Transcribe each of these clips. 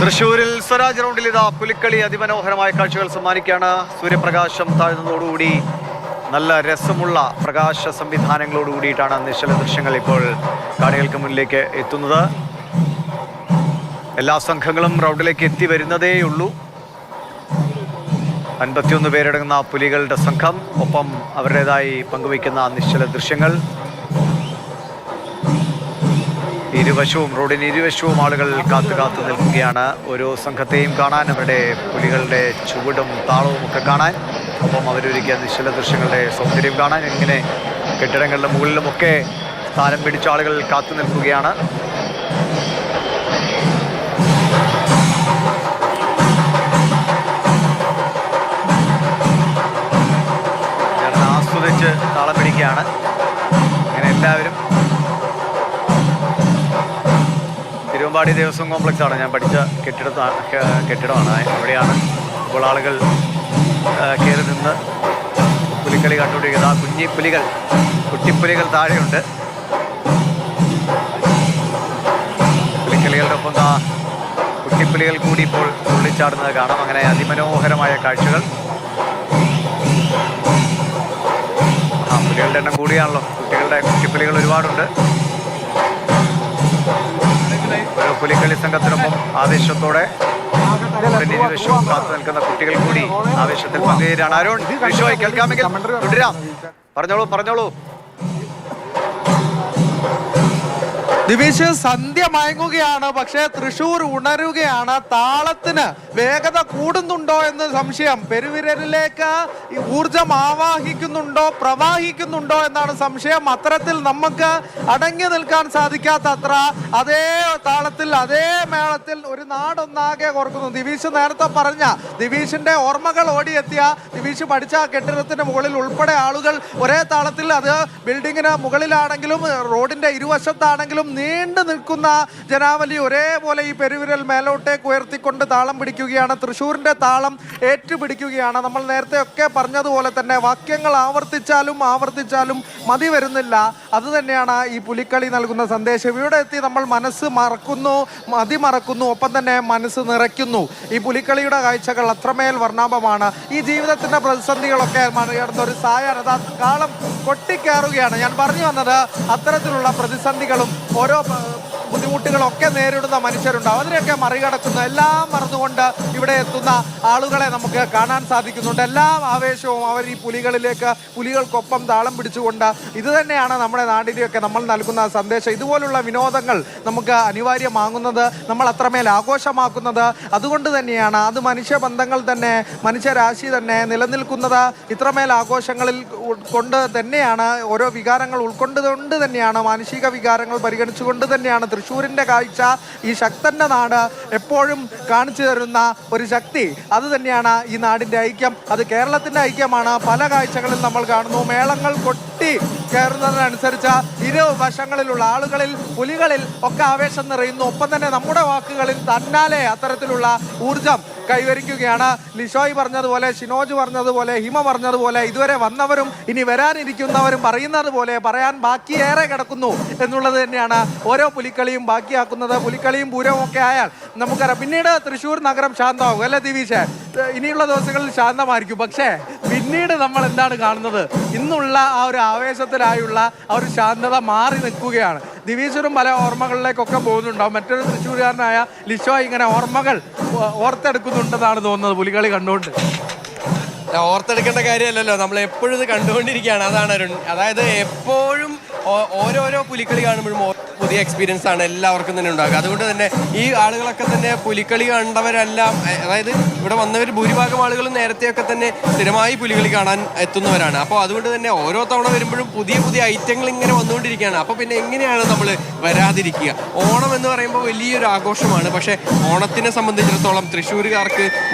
തൃശ്ശൂരിൽ സ്വരാജ് റൗണ്ടിൽ ഇതാ പുലിക്കളി അതിമനോഹരമായ കാഴ്ചകൾ സമ്മാനിക്കുകയാണ്. സൂര്യപ്രകാശം താഴ്ന്നതോടുകൂടി നല്ല രസമുള്ള പ്രകാശ സംവിധാനങ്ങളോട് കൂടിയിട്ടാണ് നിശ്ചല ദൃശ്യങ്ങൾ ഇപ്പോൾ കാണികൾക്ക് മുന്നിലേക്ക് എത്തുന്നത്. എല്ലാ സംഘങ്ങളും റൗണ്ടിലേക്ക് എത്തി വരുന്നതേയുള്ളൂ. 51 പേരടങ്ങുന്ന പുലികളുടെ സംഘം, ഒപ്പം അവരുടേതായി പങ്കുവയ്ക്കുന്ന നിശ്ചല ദൃശ്യങ്ങൾ. ഇരുവശവും റോഡിന് ഇരുവശവും ആളുകൾ കാത്തു നിൽക്കുകയാണ് ഓരോ സംഘത്തെയും കാണാൻ, അവരുടെ പുലികളുടെ ചുവടും താളവും ഒക്കെ കാണാൻ, ഒപ്പം അവരൊരുക്കിയ നിശ്ചല ദൃശ്യങ്ങളുടെ സൗന്ദര്യം കാണാൻ. ഇങ്ങനെ കെട്ടിടങ്ങളുടെ മുകളിലുമൊക്കെ സ്ഥാനം പിടിച്ച ആളുകൾ കാത്തു നിൽക്കുകയാണ്. ആസ്വദിച്ച് താളം പിടിക്കുകയാണ്. അങ്ങനെ എല്ലാവരും തിരുവമ്പാടി ദേവസ്വം കോംപ്ലക്സ് ആണ് ഞാൻ പഠിച്ച കെട്ടിടമാണ്. അവിടെയാണ് ഇപ്പോൾ ആളുകൾ കയറി നിന്ന് പുലിക്കളി കണ്ടുകൊണ്ടിരിക്കുന്നത്. ആ കുഞ്ഞിപ്പുലികൾ, കുട്ടിപ്പുലികൾ താഴെയുണ്ട്. പുലിക്കളികളുടെ ഒപ്പം കുട്ടിപ്പുലികൾ കൂടി ഇപ്പോൾ തുള്ളിച്ചാടുന്നത് കാണാം. അങ്ങനെ അതിമനോഹരമായ കാഴ്ചകൾ. പുലികളുടെ എണ്ണം കൂടിയാണല്ലോ, കുട്ടിപ്പുലികൾ ഒരുപാടുണ്ട്. ഓരോ പുലിക്കളി സംഘത്തിനൊപ്പം ആവേശത്തോടെ ഇരുവശവും കാത്തു നിൽക്കുന്ന കുട്ടികൾ കൂടി ആവേശത്തിൽ പങ്കുചേരാണ്. അരുൺ, വിഷുവായി കേൾക്കാമെങ്കിൽ തുടരാം. പറഞ്ഞോളൂ. ദിവിഷ്, സന്ധ്യ മയങ്ങുകയാണ്, പക്ഷേ തൃശ്ശൂർ ഉണരുകയാണ്. താളത്തിന് വേഗത കൂടുന്നുണ്ടോ എന്ന് സംശയം. പെരുവിരലിലേക്ക് ഊർജം ആവാഹിക്കുന്നുണ്ടോ, പ്രവാഹിക്കുന്നുണ്ടോ എന്നാണ് സംശയം. അത്തരത്തിൽ നമുക്ക് അടങ്ങി നിൽക്കാൻ സാധിക്കാത്തത്ര അതേ താളത്തിൽ, അതേ മേളത്തിൽ ഒരു നാടൊന്നാകെ കോർക്കുന്നു. ദിവിഷ് നേരത്തെ പറഞ്ഞ, ദിവിഷിന്റെ ഓർമ്മകൾ ഓടിയെത്തിയ, ദിവിഷ് പഠിച്ച കെട്ടിടത്തിന് മുകളിൽ ഉൾപ്പെടെ ആളുകൾ ഒരേ താളത്തിൽ, അത് ബിൽഡിങ്ങിന് മുകളിലാണെങ്കിലും റോഡിന്റെ ഇരുവശത്താണെങ്കിലും നീണ്ടു നിൽക്കുന്ന ജനാവലി ഒരേപോലെ ഈ പെരുവിരൽ മേലോട്ടേക്ക് ഉയർത്തിക്കൊണ്ട് താളം പിടിക്കുകയാണ്. തൃശ്ശൂരിന്റെ താളം ഏറ്റുപിടിക്കുകയാണ്. നമ്മൾ നേരത്തെ ഒക്കെ പറഞ്ഞതുപോലെ തന്നെ വാക്യങ്ങൾ ആവർത്തിച്ചാലും മതി വരുന്നില്ല. അത് തന്നെയാണ് ഈ പുലിക്കളി നൽകുന്ന സന്ദേശം. ഇവിടെ എത്തി നമ്മൾ മനസ്സ് മറക്കുന്നു, മതി മറക്കുന്നു, ഒപ്പം തന്നെ മനസ്സ് നിറയ്ക്കുന്നു. ഈ പുലിക്കളിയുടെ കാഴ്ചകൾ അത്രമേൽ വർണ്ണാഭമാണ്. ഈ ജീവിതത്തിന്റെ പ്രതിസന്ധികളൊക്കെ മറികടന്ന ഒരു സായാഹ്നത കാലം കൊട്ടിക്കയറുകയാണ്. ഞാൻ പറഞ്ഞു വന്നത്, അത്തരത്തിലുള്ള പ്രതിസന്ധികളും ഓരോ ബുദ്ധിമുട്ടുകളൊക്കെ നേരിടുന്ന മനുഷ്യരുണ്ടാവും. അതിനെയൊക്കെ മറികടക്കുന്ന, എല്ലാം മറന്നുകൊണ്ട് ഇവിടെ എത്തുന്ന ആളുകളെ നമുക്ക് കാണാൻ സാധിക്കുന്നുണ്ട്. എല്ലാ ആവേശവും അവർ ഈ പുലികൾക്കൊപ്പം താളം പിടിച്ചുകൊണ്ട്, ഇത് തന്നെയാണ് നമ്മുടെ നാടിനെയൊക്കെ നമ്മൾ നൽകുന്ന സന്ദേശം. ഇതുപോലുള്ള വിനോദങ്ങൾ നമുക്ക് അനിവാര്യമാകുന്നത്, നമ്മൾ അത്രമേൽ ആഘോഷമാക്കുന്നത് അതുകൊണ്ട് തന്നെയാണ്. അത് മനുഷ്യബന്ധങ്ങൾ തന്നെ, മനുഷ്യരാശി തന്നെ നിലനിൽക്കുന്നത് ഇത്രമേൽ ആഘോഷങ്ങളിൽ കൊണ്ട് തന്നെയാണ്. ഓരോ വികാരങ്ങൾ ഉൾക്കൊണ്ടുകൊണ്ട് തന്നെയാണ്, മാനുഷിക വികാരങ്ങൾ പരിഗണിച്ചുകൊണ്ട് തന്നെയാണ് തൃശ്ശൂരിന്റെ കാഴ്ച. ഈ ശക്തന്റെ നാട് എപ്പോഴും കാണിച്ചു തരുന്ന ഒരു ശക്തി, അത് തന്നെയാണ് ഈ നാടിന്റെ ഐക്യം. അത് കേരളത്തിന്റെ ഐക്യമാണ്. പല കാഴ്ചകളിൽ നമ്മൾ കാണുന്നു. മേളങ്ങൾ കൊട്ടി കയറുന്നതിനനുസരിച്ച് ഇരുവശങ്ങളിലുള്ള ആളുകളിൽ, പുലികളിൽ ഒക്കെ ആവേശം നിറയുന്നു. ഒപ്പം തന്നെ നമ്മുടെ വാക്കുകളിൽ തന്നാലെ അത്തരത്തിലുള്ള ഊർജം കൈവരിക്കുകയാണ്. ലിഷോയ് പറഞ്ഞതുപോലെ, ഷിനോജ് പറഞ്ഞതുപോലെ, ഹിമ പറഞ്ഞതുപോലെ, ഇതുവരെ വന്നവരും ഇനി വരാനിരിക്കുന്നവരും പറയുന്നത് പോലെ പറയാൻ ബാക്കിയേറെ കിടക്കുന്നു എന്നുള്ളത് തന്നെയാണ് ഓരോ പുലിക്കളിയും ബാക്കിയാക്കുന്നത്. പുലിക്കളിയും പൂരവും ഒക്കെ ആയാൽ നമുക്കറിയാം, പിന്നീട് തൃശ്ശൂർ നഗരം ശാന്തമാകും അല്ലേ ദിവിഷേ? ഇനിയുള്ള ദിവസങ്ങളിൽ ശാന്തമായിരിക്കും. പക്ഷേ പിന്നീട് നമ്മൾ എന്താണ് കാണുന്നത്? ഇന്നുള്ള ആ ഒരു ആവേശത്തിലായുള്ള ആ ഒരു ശാന്തത മാറി നിൽക്കുകയാണ്. ദിവിഷനും പല ഓർമ്മകളിലേക്കൊക്കെ പോകുന്നുണ്ടാവും. മറ്റൊരു തൃശ്ശൂരുകാരനായ ലിഷോ ഇങ്ങനെ ഓർമ്മകൾ ഓർത്തെടുക്കുന്നുണ്ടെന്നാണ് തോന്നുന്നത് പുലികളി കണ്ടുകൊണ്ട്. ഓർത്തെടുക്കേണ്ട കാര്യമല്ലല്ലോ, നമ്മൾ എപ്പോഴും ഇത് കണ്ടുകൊണ്ടിരിക്കുകയാണ്. അതാണ് അരുൺ. അതായത് എപ്പോഴും ഓരോരോ പുലിക്കളി കാണുമ്പോഴും പുതിയ എക്സ്പീരിയൻസ് ആണ് എല്ലാവർക്കും തന്നെ ഉണ്ടാകുക. അതുകൊണ്ട് തന്നെ ഈ ആളുകളൊക്കെ തന്നെ പുലിക്കളി കണ്ടവരെല്ലാം, അതായത് ഇവിടെ വന്നവർ ഭൂരിഭാഗം ആളുകളും നേരത്തെയൊക്കെ തന്നെ സ്ഥിരമായി പുലികളി കാണാൻ എത്തുന്നവരാണ്. അപ്പോൾ അതുകൊണ്ട് തന്നെ ഓരോ തവണ വരുമ്പോഴും പുതിയ ഐറ്റങ്ങൾ ഇങ്ങനെ വന്നുകൊണ്ടിരിക്കുകയാണ്. അപ്പോൾ പിന്നെ എങ്ങനെയാണ് നമ്മൾ വരാതിരിക്കുക? ഓണം എന്ന് പറയുമ്പോൾ വലിയൊരു ആഘോഷമാണ്. പക്ഷേ ഓണത്തിനെ സംബന്ധിച്ചിടത്തോളം തൃശ്ശൂരുകാർക്ക്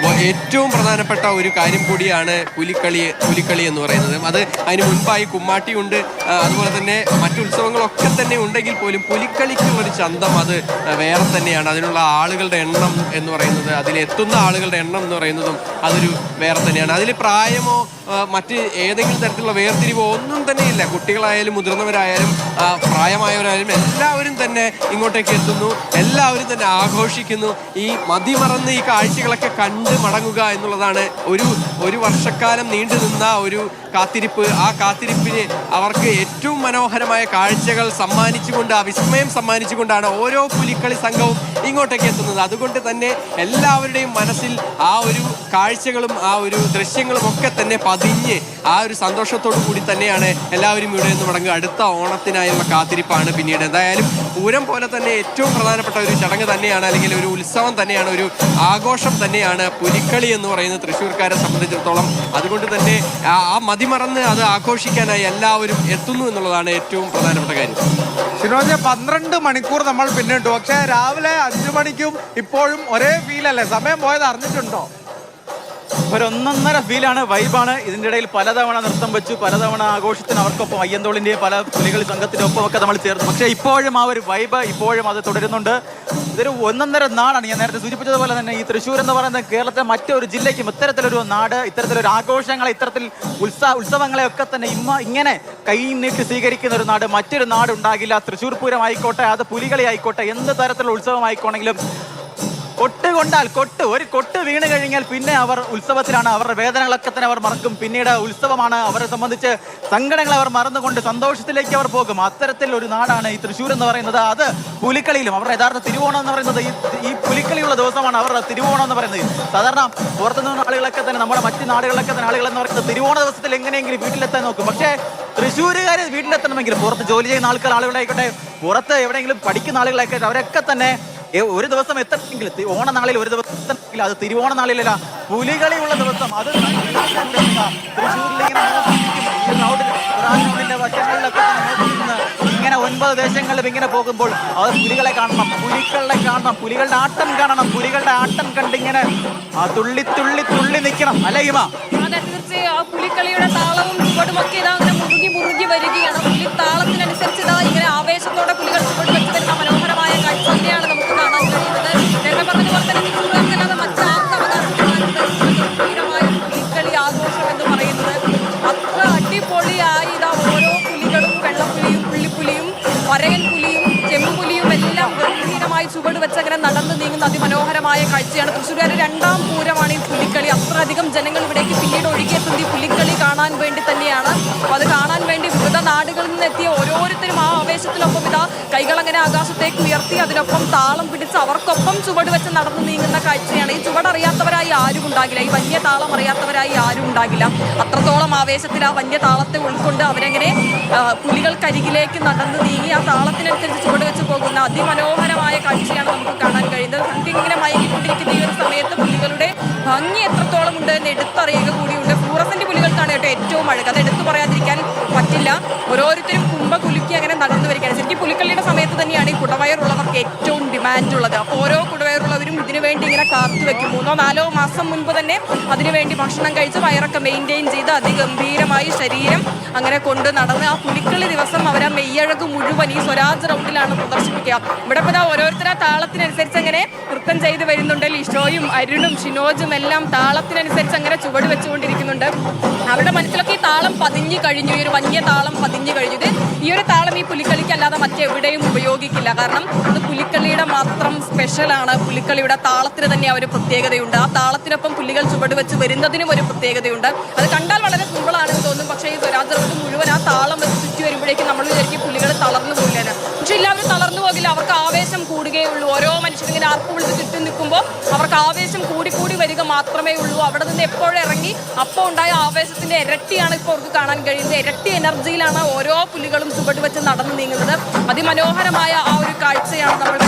ഏറ്റവും പ്രധാനപ്പെട്ട ഒരു കാര്യം കൂടിയാണ് പുലിക്കളി എന്ന് പറയുന്നത്. അത് അതിന് മുൻപായി കുമ്മാട്ടിയുണ്ട്, അതുപോലെ തന്നെ മറ്റു ഉത്സവങ്ങളൊക്കെ തന്നെ ഉണ്ടെങ്കിൽ പോലും പുലിക്കളിക്കുള്ളൊരു ചന്തം അത് വേറെ തന്നെയാണ്. അതിനുള്ള ആളുകളുടെ എണ്ണം എന്ന് പറയുന്നത്, അതിലെത്തുന്ന ആളുകളുടെ എണ്ണം എന്ന് പറയുന്നതും അതൊരു വേറെ തന്നെയാണ്. അതിൽ പ്രായമോ മറ്റ് ഏതെങ്കിലും തരത്തിലുള്ള വേർതിരിവോ ഒന്നും തന്നെ ഇല്ല. കുട്ടികളായാലും മുതിർന്നവരായാലും പ്രായമായവരായാലും എല്ലാവരും തന്നെ ഇങ്ങോട്ടേക്ക് എത്തുന്നു, എല്ലാവരും തന്നെ ആഘോഷിക്കുന്നു. ഈ മതിമറന്ന് ഈ കാഴ്ചകളൊക്കെ കണ്ട് മടങ്ങുക എന്നുള്ളതാണ് ഒരു വർഷക്കാലം നീണ്ടു നിന്ന ഒരു കാത്തിരിപ്പ്. ആ കാത്തിരിപ്പിന് അവർക്ക് ഏറ്റവും മനോഹരമായ കാഴ്ചകൾ സമ്മാനിച്ചുകൊണ്ട്, ആ വിസ്മയം സമ്മാനിച്ചുകൊണ്ടാണ് ഓരോ പുലിക്കളി സംഘവും ഇങ്ങോട്ടേക്ക് എത്തുന്നത്. അതുകൊണ്ട് തന്നെ എല്ലാവരുടെയും മനസ്സിൽ ആ ഒരു കാഴ്ചകളും ആ ഒരു ദൃശ്യങ്ങളും ഒക്കെ തന്നെ പതിഞ്ഞ് ആ ഒരു സന്തോഷത്തോടു കൂടി തന്നെയാണ് എല്ലാവരും ഇവിടെ നിന്ന് മടങ്ങുക. അടുത്ത ഓണത്തിനായുള്ള കാത്തിരിപ്പാണ് പിന്നീട്. എന്തായാലും പൂരം പോലെ തന്നെ ഏറ്റവും പ്രധാനപ്പെട്ട ഒരു ചടങ്ങ് തന്നെയാണ്, അല്ലെങ്കിൽ ഒരു ഉത്സവം തന്നെയാണ്, ഒരു ആഘോഷം തന്നെയാണ് പുലിക്കളി എന്ന് പറയുന്നത് തൃശ്ശൂർക്കാരെ സംബന്ധിച്ചിടത്തോളം. അതുകൊണ്ട് തന്നെ ആ മതിമറന്ന് അത് ആഘോഷിക്കാനായി എല്ലാവരും എത്തുന്നു എന്നുള്ളതാണ് ഏറ്റവും പ്രധാനപ്പെട്ട കാര്യം. ഷിനോജ്, 12 മണിക്കൂർ നമ്മൾ പിന്നിട്ടു, പക്ഷേ രാവിലെ 5 മണിക്കും ഇപ്പോഴും ഒരേ ഫീലല്ലേ? സമയം പോയത് അറിഞ്ഞിട്ടുണ്ടോ? ഒരു ഒന്നൊന്നര ഫീലാണ്, വൈബാണ്. ഇതിൻ്റെ ഇടയിൽ പലതവണ നൃത്തം വെച്ചു, പലതവണ ആഘോഷത്തിന് അവർക്കൊപ്പം അയ്യന്തോളിൻ്റെയും പല പുലികളി സംഘത്തിൻ്റെ ഒപ്പമൊക്കെ നമ്മൾ ചേർന്നു. പക്ഷേ ഇപ്പോഴും ആ ഒരു വൈബ് ഇപ്പോഴും അത് തുടരുന്നുണ്ട്. ഇതൊരു ഒന്നൊന്നര നാടാണ്. ഞാൻ നേരത്തെ സൂചിപ്പിച്ചതുപോലെ തന്നെ ഈ തൃശ്ശൂർ എന്ന് പറയുന്ന കേരളത്തിലെ മറ്റൊരു ജില്ലയ്ക്കും ഇത്തരത്തിലൊരു നാട്, ഇത്തരത്തിലൊരു ആഘോഷങ്ങളെ, ഇത്തരത്തിൽ ഉത്സവങ്ങളെ ഒക്കെ തന്നെ ഇങ്ങനെ കൈ നീട്ടി സ്വീകരിക്കുന്ന ഒരു നാട് മറ്റൊരു നാടുണ്ടാകില്ല. തൃശ്ശൂർ പൂരം ആയിക്കോട്ടെ, അത് പുലികളി ആയിക്കോട്ടെ, എന്ത് തരത്തിലുള്ള ഉത്സവമായിക്കോണെങ്കിലും കൊട്ട് കൊണ്ടാൽ ഒരു കൊട്ട് വീണ് കഴിഞ്ഞാൽ പിന്നെ അവർ ഉത്സവത്തിലാണ്. അവരുടെ വേദനകളൊക്കെ തന്നെ അവർ മറക്കും. പിന്നീട് ഉത്സവമാണ് അവരെ സംബന്ധിച്ച്. സങ്കടങ്ങൾ അവർ മറന്നുകൊണ്ട് സന്തോഷത്തിലേക്ക് അവർ പോകും. അത്തരത്തിൽ ഒരു നാടാണ് ഈ തൃശ്ശൂർ എന്ന് പറയുന്നത്. അത് പുലിക്കളിയിലും അവരുടെ യഥാർത്ഥ തിരുവോണം എന്ന് പറയുന്നത് ഈ പുലിക്കളിയുള്ള ദിവസമാണ് അവരുടെ തിരുവോണം എന്ന് പറയുന്നത്. സാധാരണ പുറത്തുനിന്ന് ആളുകളൊക്കെ തന്നെ, നമ്മുടെ മറ്റ് നാടുകളിലൊക്കെ തന്നെ ആളുകൾ എന്ന് പറയുന്നത് തിരുവോണ ദിവസത്തിൽ എങ്ങനെയെങ്കിലും വീട്ടിലെത്താൻ നോക്കും. പക്ഷേ തൃശ്ശൂരുകാർ വീട്ടിലെത്തണമെങ്കിൽ, പുറത്ത് ജോലി ചെയ്യുന്ന ആളുകളായിക്കോട്ടെ, പുറത്ത് എവിടെയെങ്കിലും പഠിക്കുന്ന ആളുകളായിക്കോട്ടെ, അവരൊക്കെ തന്നെ ഒരു ദിവസം എത്തണമെങ്കിൽ, ഓണനാളിൽ ഒരു ദിവസം എത്തണമെങ്കിൽ അത് തിരുവോണ നാളിലല്ല, പുലികളിയുള്ള ദിവസം. അത് തൃശ്ശൂരിലിങ്ങനെ വശങ്ങളിലൊക്കെ ഇങ്ങനെ 9 ദേശങ്ങളിലും ഇങ്ങനെ പോകുമ്പോൾ അത് പുലികളെ കാണണം, പുലികളുടെ ആട്ടം കാണണം. പുലികളുടെ ആട്ടം കണ്ടിങ്ങനെ തുള്ളി തുള്ളി തുള്ളി നിൽക്കണം. അല്ലേ ഹിമ? തീർച്ചയായും ആ പുലിക്കളിയുടെ താളവും ചുവടുമൊക്കെ ഇതാ അങ്ങനെ മുറുകി വരികയാണ്. പുലി താളത്തിനനുസരിച്ച് ഇതാ ഇങ്ങനെ ആവേശത്തോടെ പുലികൾ ചുവട് വെച്ച് വരുന്ന മനോഹരമായ കാഴ്ച തന്നെയാണ് നമുക്ക് കാണാൻ കഴിയുന്നത്. നേരത്തെ പറഞ്ഞതുപോലെ തന്നെ തൃശ്ശൂർക്കല്ലാതെ മറ്റാർക്കും അവകാശമായ പുലിക്കളി ആഘോഷം എന്ന് പറയുന്നത് അത്ര അടിപൊളിയായി ഇതാ ഓരോ പുലികളും, വെള്ളപ്പുലിയും, പുള്ളിപ്പുലിയും, വരയൻ പുലിയും, ചെമ്പുപുലിയും എല്ലാം ഗംഭീരമായി ചുവട് വെച്ച് അങ്ങനെ നടന്നു നീങ്ങുന്ന അതിമനോഹരമായ കാഴ്ചയാണ്. തൃശ്ശൂരുകാരുടെ 2ാം പൂരമാണ് ഈ പുലിക്കളി. അത്രയധികം ജനങ്ങൾ ഇവിടേക്ക് പിന്നീട് ഒഴുകിയെത്തുന്നത് ഈ പുലിക്കളി കാണാൻ വേണ്ടി തന്നെയാണ്. അപ്പോൾ അത് കാണാൻ വേണ്ടി വിവിധ നാടുകളിൽ നിന്നെത്തിയ ഓരോരുത്തരും ആ ആവേശത്തിനൊപ്പം ഇതാ കൈകളങ്ങനെ ആകാശത്തേക്ക് ഉയർത്തി അതിനൊപ്പം താളം പിടിച്ച് അവർക്കൊപ്പം ചുവട് വെച്ച് നടന്നു നീങ്ങുന്ന കാഴ്ചയാണ്. ഈ ചുവട് അറിയാത്തവരായി ആരും ഉണ്ടാകില്ല, ഈ വന്യ താളം അറിയാത്തവരായി ആരും ഉണ്ടാകില്ല. അത്രത്തോളം ആവേശത്തിൽ ആ വന്യ താളത്തെ ഉൾക്കൊണ്ട് അവരങ്ങനെ പുലികൾക്കരികിലേക്ക് നടന്നു നീങ്ങി ആ താളത്തിനനുസരിച്ച് ചുവട് വെച്ച് പോകുന്ന അതിമനോഹരമായ കാഴ്ചയാണ് നമുക്ക് കാണാൻ കഴിയുന്നത്. സന്ധ്യ ഇങ്ങനെ മയങ്ങിക്കൊണ്ടിരിക്കുന്ന ഈ ഒരു സമയത്ത് പുലികളുടെ ഭംഗി എത്രത്തോളം ഉണ്ട് എന്ന് എടുത്തറിയുക കൂടിയുണ്ട്. ഫ്ലൂറസന്റ് പുലികൾക്കാണ് കേട്ടോ ഏറ്റവും അഴക്, അത് എടുത്തു പറയാതിരിക്കാൻ പറ്റില്ല. ഓരോരുത്തരും കുമ്പ കുലുക്കി അങ്ങനെ നടന്നു വരികയാണ്. ശരിക്കും പുലിക്കളിയുടെ സമയത്ത് തന്നെയാണ് ഈ കുടവയറുള്ളവർക്ക് ഏറ്റവും ഡിമാൻഡ് ഉള്ളത്. അപ്പോൾ ഓരോ കുടവയറുള്ളവരും ഇതിനു വേണ്ടി ഇങ്ങനെ കാത്തു വെക്കും. 3-4 മാസം മുൻപ് തന്നെ അതിനുവേണ്ടി ഭക്ഷണം കഴിച്ച് വയറൊക്കെ മെയിൻറ്റെയിൻ ചെയ്ത് അതിഗംഭീരമായി ശരീരം അങ്ങനെ കൊണ്ട് നടന്ന് ആ പുലിക്കളി ദിവസം അവർ ആ മെയ്യഴക് മുഴുവൻ ഈ സ്വരാജ് റൗണ്ടിലാണ് പ്രദർശിപ്പിക്കുക. ഇവിടെ ഇപ്പോൾ ഓരോരുത്തരും താളത്തിനനുസരിച്ച് അങ്ങനെ നൃത്തം ചെയ്ത് വരുന്നുണ്ട്. ലിഷോയും അരുണും ഷിനോജും എല്ലാം താളത്തിനനുസരിച്ച് അങ്ങനെ ചുവട് വെച്ചുകൊണ്ടിരിക്കുന്നുണ്ട്. അവരുടെ മനസ്സിലൊക്കെ ഈ താളം പതിഞ്ഞു കഴിഞ്ഞു, ഈ ഒരു വന്യ താളം പതിഞ്ഞു കഴിഞ്ഞു. ഈ ഒരു താളം ഈ പുലിക്കളിക്ക് അല്ലാതെ മറ്റെവിടെയും ഉപയോഗിക്കില്ല. കാരണം ഇത് പുലിക്കളിയുടെ മാത്രം സ്പെഷ്യലാണ്. പുലിക്കളിയുടെ താളത്തിന് തന്നെ ഒരു പ്രത്യേകതയുണ്ട്. ആ താളത്തിനൊപ്പം പുലികൾ ചുവട് വെച്ച് വരുന്നതിനും ഒരു പ്രത്യേകതയുണ്ട്. അത് കണ്ടാൽ വളരെ സിമ്പിളാണെന്ന് തോന്നും. പക്ഷേ ഈ സ്വരാജർക്ക് മുഴുവൻ ആ താളം വെച്ച് ചുറ്റി വരുമ്പോഴേക്കും നമ്മൾ വിചാരിക്കും പുലികൾ തളർന്നു പോകില്ല. പക്ഷെ എല്ലാവരും തളർന്നു പോകില്ല, അവർക്ക് ആവേശം കൂടുകയുള്ളൂ. ഓരോ മനുഷ്യരും ഇങ്ങനെ ആർപ്പ് വിളിച്ച് ചുറ്റും നിൽക്കുമ്പോൾ അവർക്ക് ആവേശം കൂടി വരിക മാത്രമേ ഉള്ളൂ. അവിടെ നിന്ന് എപ്പോഴും ഇറങ്ങി അപ്പോൾ ഉണ്ടായ ആവേശത്തിന്റെ ഇരട്ടിയാണ് ഇപ്പോൾ അവർക്ക് കാണാൻ കഴിയുന്നത്. ഇരട്ടി എനർജിയിലാണ് ഓരോ പുലികളും ചുവട് വെച്ച് നടന്നു നീങ്ങുന്നത്. അതിമനോഹരമായ ആ ഒരു കാഴ്ചയാണ് നമ്മൾ